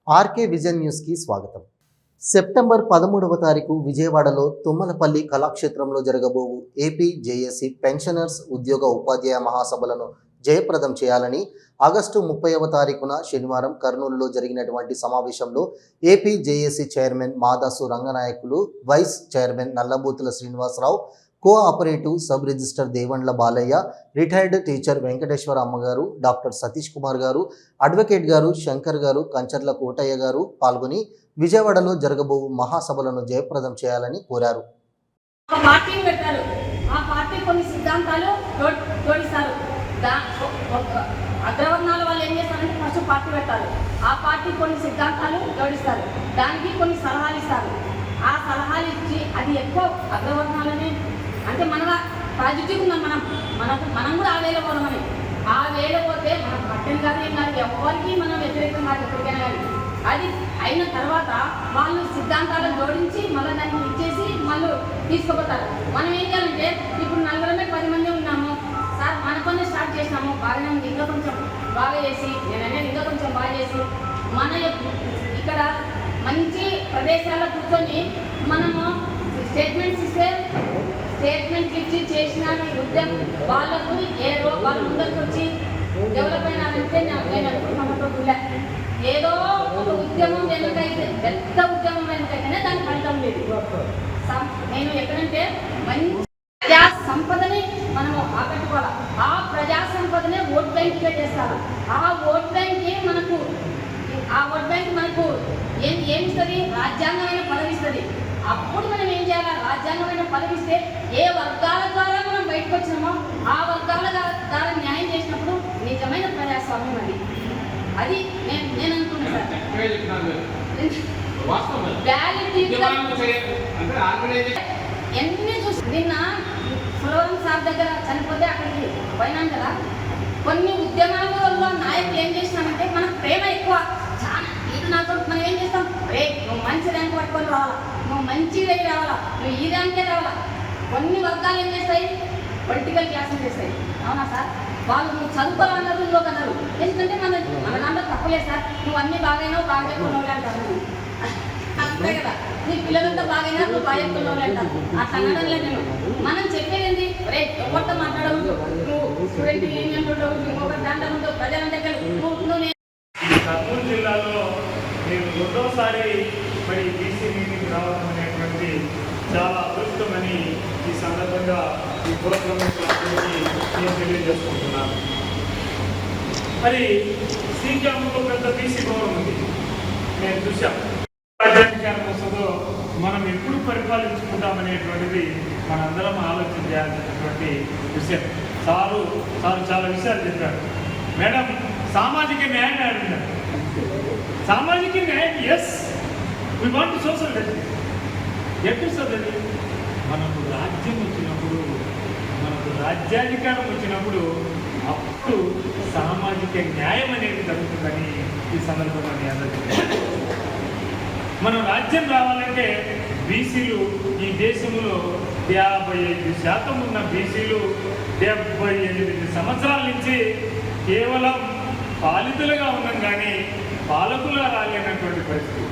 RK vision న్యూస్కి స్వాగతం. September 13వ తారీఖు విజయవాడలో తుమ్మలపల్లి కళాక్షేత్రంలో జరగబోవు ఏపీ జేఏసీ పెన్షనర్స్ ఉద్యోగ ఉపాధ్యాయ మహాసభలను జయప్రదం చేయాలని ఆగస్టు 30వ తారీఖున శనివారం కర్నూలులో జరిగినటువంటి సమావేశంలో AP JAC chairman Madasu Ranganayakulu, vice chairman Nallabothula Srinivasarao, cooperative sub register Devandla Balayya, retired teacher Venkateswara అమ్మగారు, డాక్టర్ సతీష్ కుమార్ గారు, అడ్వకేట్ గారు శంకర్ గారు, కంచర్ల కోటయ్య గారు పాల్గొని విజయవాడలో జరగబోవు మహాసభలను జయప్రదం చేయాలని కోరారు. అగ్రవర్ణాల వాళ్ళు ఏం చేస్తారంటే ఫస్ట్ పార్టీ పెట్టాలి. ఆ పార్టీ కొన్ని సిద్ధాంతాలు జోడిస్తారు, దానికి కొన్ని సలహాలు ఇస్తారు. ఆ సలహాలు ఇచ్చి అది ఎక్కువ అగ్రవర్ణాలనే అంటే మనగా పాజిటివ్ ఉన్నాం. మనం కూడా ఆ వేళ పోదామని ఆ వేళ పోతే మనం పట్టని కాదు ఏం కాదు, ఎవరికి మనం వ్యతిరేకం కాదు ఎప్పటికైనా కానీ. అది అయిన తర్వాత వాళ్ళు సిద్ధాంతాలను జోడించి మళ్ళీ దాన్ని ఇచ్చేసి మళ్ళీ తీసుకుపోతారు. మనం ఏం చేయాలంటే ఇప్పుడు 10 మంది ఉన్నాము సార్, మన పని స్టార్ట్ చేసినాము, బాగానే ఉంది, ఇంకా కొంచెం బాగా చేసి నేననేది ఇంకా కొంచెం బాగా చేసి మన ఇక్కడ మంచి ప్రదేశాల్లో కూర్చొని మనము స్టేట్మెంట్స్ ఇస్తే స్టేట్మెంట్ ఇచ్చి చేసిన ఉద్యమం వాళ్ళకు వాళ్ళ ముందరికి వచ్చి డెవలప్ అయినారంటే నేను అనుకుంటున్నా. ఏదో ఒక ఉద్యమం వెనుకైతే పెద్ద ఉద్యమం వెనుకైతేనే దానికి ఫలితం లేదు. నేను ఎక్కడంటే మంచి ప్రజా సంపదని మనము ఆకట్టుకోవాలి. ఆ ప్రజా సంపదనే ఓట్ బ్యాంక్గా చేస్తారు. ఆ ఓట్ బ్యాంక్ మనకు ఏమిస్తుంది? రాజ్యాంగమైన పదవిస్తుంది. అప్పుడు మనం ఏం చేయాలి? రాజ్యాంగమైన పదవిస్తే ఏ వర్గాల ద్వారా మనం బయటకు వచ్చినామో ఆ వర్గాల ద్వారా న్యాయం చేసినప్పుడు నిజమైన ప్రజాస్వామ్యం అది నేను అనుకుంటున్నాను సార్. ఎన్ని చూసి నిన్న సురవరం సార్ దగ్గర చనిపోతే అక్కడికి పోయినాం కదా. కొన్ని ఉద్యమాలలో నాయకులు ఏం చేసినామంటే మనకు ప్రేమ ఎక్కువ, చాలా ఇది నాతో మనం ఏం చేస్తాం, నువ్వు మంచి ర్యాంక్ పట్టుకొని రావాలా, నువ్వు మంచి దగ్గర రావాలా, నువ్వు ఈ ర్యాంకే రావాలా. కొన్ని వర్గాలు ఏం చేస్తాయి? పొలిటికల్ క్లాసులు చేస్తాయి. అవునా సార్? వాళ్ళు నువ్వు చదువుకోవాలన్నారు, ఇంకొక అన్నారు. ఎందుకంటే మన దాంట్లో తప్పలేదు సార్, నువ్వు అన్ని బాగైనావు బాగా చెప్పుకున్నావులే అంటారు. అంతే కదా, నీ పిల్లలంతా బాగైనా నువ్వు బాగా చెప్పుకున్నావులే అంటారు. అట్లా అనడం లేదు. మనం చెప్పేది ఏంటి? ఎవరితో మాట్లాడవు, నువ్వు స్టూడెంట్ యూనియన్ ఉండవు, ఇంకొక దాంట్లో ఉండవు, ప్రజల దగ్గర నువ్వు. కర్నూలు జిల్లాలో నేను రెండోసారి మరి బీసీ మీటింగ్ రావడం అనేటువంటి చాలా అదృష్టమని ఈ సందర్భంగా ఈ ప్రోగ్రామ్కి నేను తెలియజేసుకుంటున్నాను. మరి శ్రీకాకుళంలో పెద్ద బీసీ భవనం ఉంది, నేను చూశాను. రాజ్యాంగం వస్తుందో మనం ఎప్పుడు పరిపాలించుకుంటామనేటువంటిది మనందరం ఆలోచన చేయాల్సినటువంటి విషయం. చాలా విషయాలు చెప్పారు. మేడం సామాజిక న్యాయం అడిగినారు. సామాజిక న్యాయం, yes, we want social justice. ఎప్పుడు మనకు రాజ్యం వచ్చినప్పుడు, మనకు రాజ్యాధికారం వచ్చినప్పుడు అప్పుడు సామాజిక న్యాయం అనేది జరుగుతుందని ఈ సందర్భంగా నేను అందరికీ. మనం రాజ్యం రావాలంటే బీసీలు ఈ దేశంలో 55% ఉన్న బీసీలు 78 సంవత్సరాల నుంచి కేవలం పాలితులుగా ఉన్నాం, కానీ పాలకులుగా రాలేనటువంటి పరిస్థితి.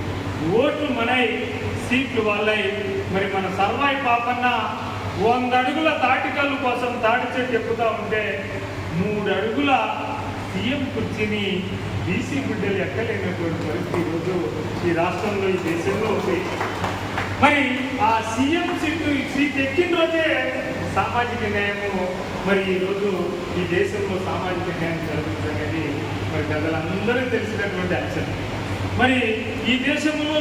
ఓట్లు మనై, సీట్లు వాళ్ళై. మరి మన సర్వాయి పాపన్న 100 అడుగుల తాటికల్లు కోసం తాటి చెట్టు ఎక్కుతూ ఉంటే 3 అడుగుల సీఎం కుర్చీని బీసీ బిడ్డలు ఎక్కలేనటువంటి పరిస్థితి ఈరోజు ఈ రాష్ట్రంలో, ఈ దేశంలో ఉంది. మరి ఆ సీఎం సీట్ ఎక్కిన రోజే సామాజిక న్యాయము మరి ఈరోజు ఈ దేశంలో సామాజిక న్యాయం జరుగుతుందనేది మరి ప్రజలందరూ తెలిసినటువంటి అంశం. మరి ఈ దేశంలో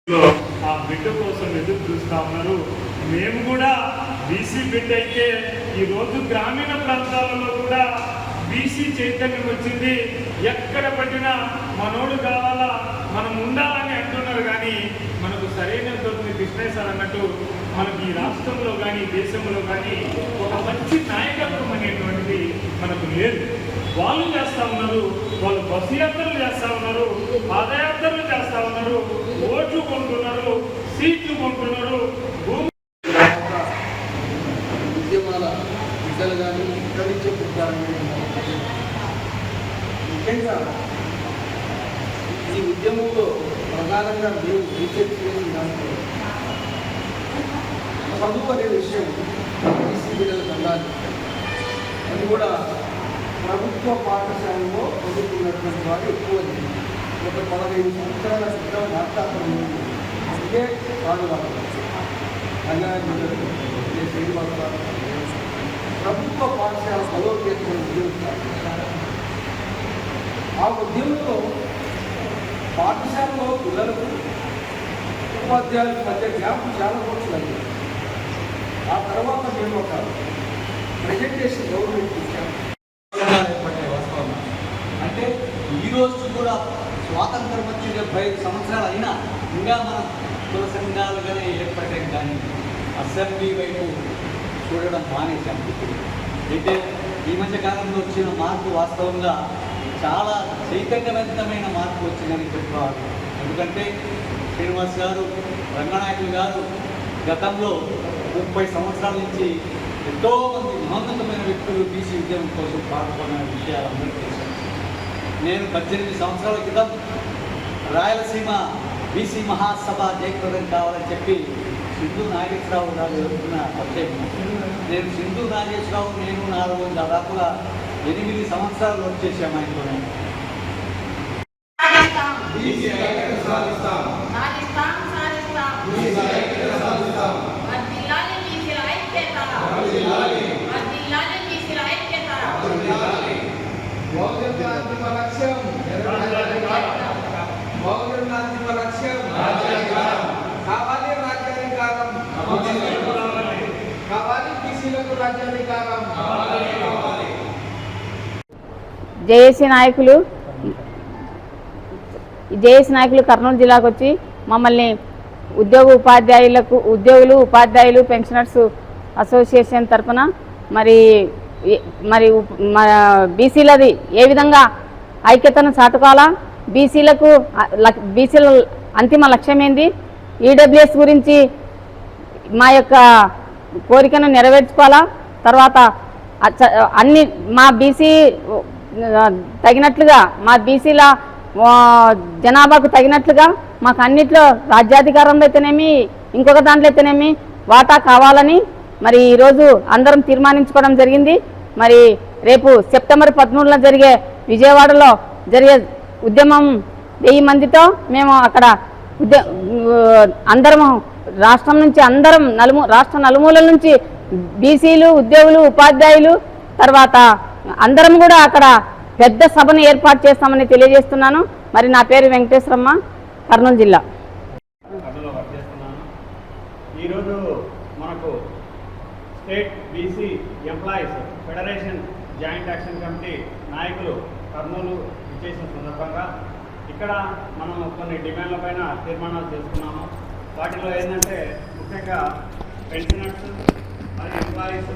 2 ఆ బిడ్డ కోసం ఎదురు చూస్తూ ఉన్నారు. మేము కూడా బీసీ బిడ్డ అయితే ఈరోజు గ్రామీణ ప్రాంతాలలో కూడా బీసీ చైతన్యం వచ్చింది. ఎక్కడ పట్టినా మనోడు కావాలా, మనం ఉండాలని అంటున్నారు, కానీ మనకు సరైన దొరికిన కృష్ణేశ్వర్ అన్నట్టు మనకు ఈ రాష్ట్రంలో కానీ దేశంలో కానీ ఒక మంచి నాయకత్వం అనేటువంటిది మనకు లేదు. వాళ్ళు చేస్తూ ఉన్నారు, వాళ్ళు బస్సు యాత్రలు చేస్తూ ఉన్నారు, పాదయాత్రలు చేస్తూ ఉన్నారు, ఓట్లు కొంటున్నారు, సీట్లు కొంటున్నారు. ఉద్యమాల బిడ్డలు కానీ ఇక్కడి నుంచే పుట్టారని ముఖ్యంగా ఈ ఉద్యమంలో ప్రధానంగా మేము రీసెర్చ్ చేసిన దాంట్లో చదువు అనే విషయం బీసీ బిడ్డలకు అందాలి. అది కూడా ప్రభుత్వ పాఠశాలలో చదువుకున్నటువంటి వారు ఎక్కువ ఒక 15 సంవత్సరాల క్రితం వార్తాపరం ఇదే పాడువారు శ్రీనివాసరావు ప్రభుత్వ పాఠశాల బలోపేతం ఉద్యోగిస్తారు. ఆ ఉద్యమంలో పాఠశాలలో పిల్లలకు ఉపాధ్యాయుల మధ్య గ్యాప్ చాలా వచ్చింది. ఆ తర్వాత మేము ఒక ప్రజెంటేషన్ గవర్నమెంట్ ఇచ్చాము. వాస్తవం అంటే ఈరోజు కూడా స్వాతంత్రం వచ్చి 75 సంవత్సరాలు అయినా ఇంకా మనం కుల సంఘాలుగానే ఏర్పడటం కానీ అసెంబ్లీ వైపు చూడడం మానేశాం. అయితే ఈ మధ్య కాలంలో వచ్చిన మార్పు వాస్తవంగా చాలా చైతన్యవంతమైన మార్పు వచ్చిందని చెప్పుకోవాలి. ఎందుకంటే శ్రీనివాస్ గారు, రంగనాయకులు గారు గతంలో 30 సంవత్సరాల నుంచి ఎంతోమంది మహోన్నతమైన వ్యక్తులు బీసీ ఉద్యమం కోసం పాల్గొన్న విషయాలు అందరికీ తెలుసు. నేను 18 సంవత్సరాల క్రితం రాయలసీమ బీసీ మహాసభ జయప్రదం కావాలని చెప్పి సింధు నాగేశ్వరరావు గారు జరుగుతున్న ప్రత్యేకం. నేను సింధు నాగేశ్వరరావు నేను 4 దాదాపుగా 8 సంవత్సరాలు వర్క్ చేశాము ఆయనతోనే. కావాలి రాజ్యాధికారం, కావాలి బీసీలకు రాజ్యాధికారం. జేఏసీ నాయకులు కర్నూలు జిల్లాకు వచ్చి మమ్మల్ని ఉద్యోగులు ఉపాధ్యాయులు పెన్షనర్స్ అసోసియేషన్ తరఫున మరి బీసీలది ఏ విధంగా ఐక్యతను చాటుకోవాలా, బీసీల అంతిమ లక్ష్యం ఏంది, ఈడబ్ల్యూఎస్ గురించి మా యొక్క కోరికను నెరవేర్చుకోవాలా, తర్వాత అన్ని మా బీసీ తగినట్లుగా మా బీసీల జనాభాకు తగినట్లుగా మాకు అన్నిట్లో రాజ్యాధికారంలో అయితేనేమి ఇంకొక దాంట్లో అయితేనేమి వాటా కావాలని మరి ఈరోజు అందరం తీర్మానించుకోవడం జరిగింది. మరి రేపు సెప్టెంబర్ 13న జరిగే విజయవాడలో జరిగే ఉద్యమం 1000 మందితో మేము అక్కడ అందరం రాష్ట్రం నుంచి అందరం రాష్ట్ర నలుమూలల నుంచి బీసీలు ఉద్యోగులు ఉపాధ్యాయులు తర్వాత అందరం కూడా అక్కడ పెద్ద సభను ఏర్పాటు చేస్తామని తెలియజేస్తున్నాను. మరి నా పేరు వెంకటేశ్వరమ్మ, కర్నూలు జిల్లా. ఈరోజు మనకు state BC employees federation joint action committee నాయకులు కర్నూలు ఇచ్చేసిన సందర్భంగా ఇక్కడ మనం కొన్ని డిమాండ్ల పైన తీర్మానాలు చేసుకున్నాము. వాటిలో ఏంటంటే ముఖ్యంగా పెన్షనర్స్ మరియు ఎంప్లాయీస్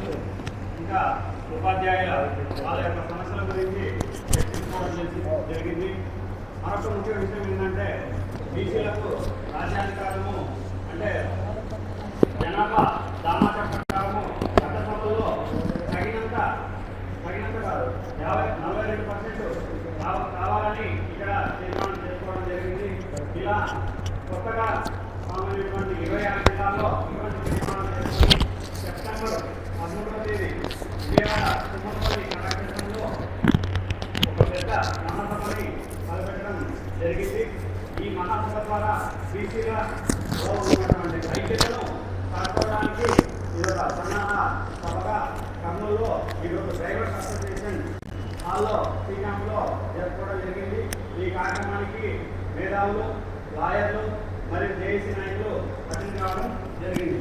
ఇంకా ఉపాధ్యాయుల వాళ్ళ యొక్క సమస్యల గురించి చర్చించుకోవడం జరిగింది. మరొక ముఖ్య విషయం ఏంటంటే బీసీలకు రాజ్యాధికారము అంటే జనాభా దామాషా ప్రకారము చట్టసభల్లో తగినంత కాదు 42% కావాలని ఇక్కడ తీర్మానం చేసుకోవడం జరిగింది. ఇలా కొత్తగా సామాన్యటువంటి 26 జిల్లాల్లో ఇటువంటి తీర్మానం చేసుకుని సెప్టెంబర్ 13వ తేదీ విజయవాడ తుమ్మలపల్లి కళాక్షేత్రంలో ఒక పెద్ద మహాసభని తలపెట్టడం జరిగింది. ఈ మహాసభ ద్వారా బీసీగా ఉన్నటువంటి ఐక్యతను సాధించడానికి ఇదొక సన్నాహ సభగా కర్నూలులో ఈరోజు డ్రైవర్స్ అసోసియేషన్ హాల్లో టీ క్యాంప్లో జరుపుకోవడం జరిగింది. ఈ కార్యక్రమానికి మేధావులు, లాయర్లు మరియు జేఏసీ నాయకులు అటెండ్ కావడం జరిగింది.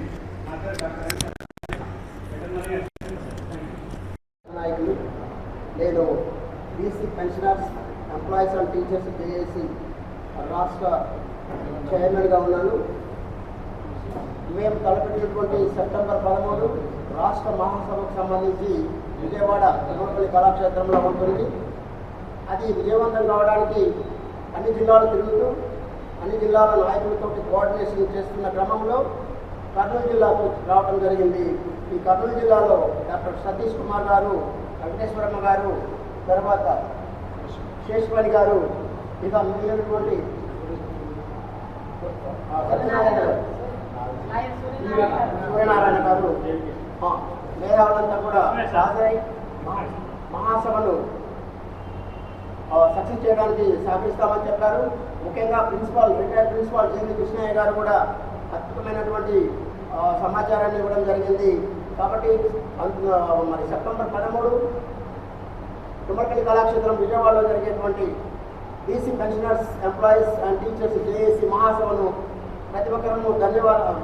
నాయకులు, నేను BC pensioners employees and teachers JAC రాష్ట్ర చైర్మన్గా ఉన్నాను. మేము తలపెట్టినటువంటి సెప్టెంబర్ 13 రాష్ట్ర మహాసభకు సంబంధించి విజయవాడ తుమ్మలపల్లి కళాక్షేత్రంలో ఉంటుంది. అది విజయవంతం కావడానికి అన్ని జిల్లాలు తిరుగుతూ అన్ని జిల్లాల నాయకులతో కోఆర్డినేషన్ చేస్తున్న క్రమంలో కర్నూలు జిల్లాకు రావడం జరిగింది. ఈ కర్నూలు జిల్లాలో డాక్టర్ సతీష్ కుమార్ గారు, వెంకటేశ్వరమ్మ గారు, తర్వాత శేషవాణి గారు, ఇక మిగిలినటువంటి సత్యనారాయణ గారు, సూర్యనారాయణ గారు మేధావులంతా కూడా హాజరై మహాసభను సక్సెస్ చేయడానికి సహకరిస్తామని చెప్పారు. ముఖ్యంగా రిటైర్డ్ ప్రిన్సిపాల్ జేవి కృష్ణయ్య గారు కూడా అద్భుతమైనటువంటి సమాచారాన్ని ఇవ్వడం జరిగింది. కాబట్టి మరి సెప్టెంబర్ 13 తుమ్మలపల్లి కళాక్షేత్రం విజయవాడలో జరిగేటువంటి BC pensioners employees and teachers JAC మహాసభను ప్రతి ఒక్కరూ ధన్యవాదాలు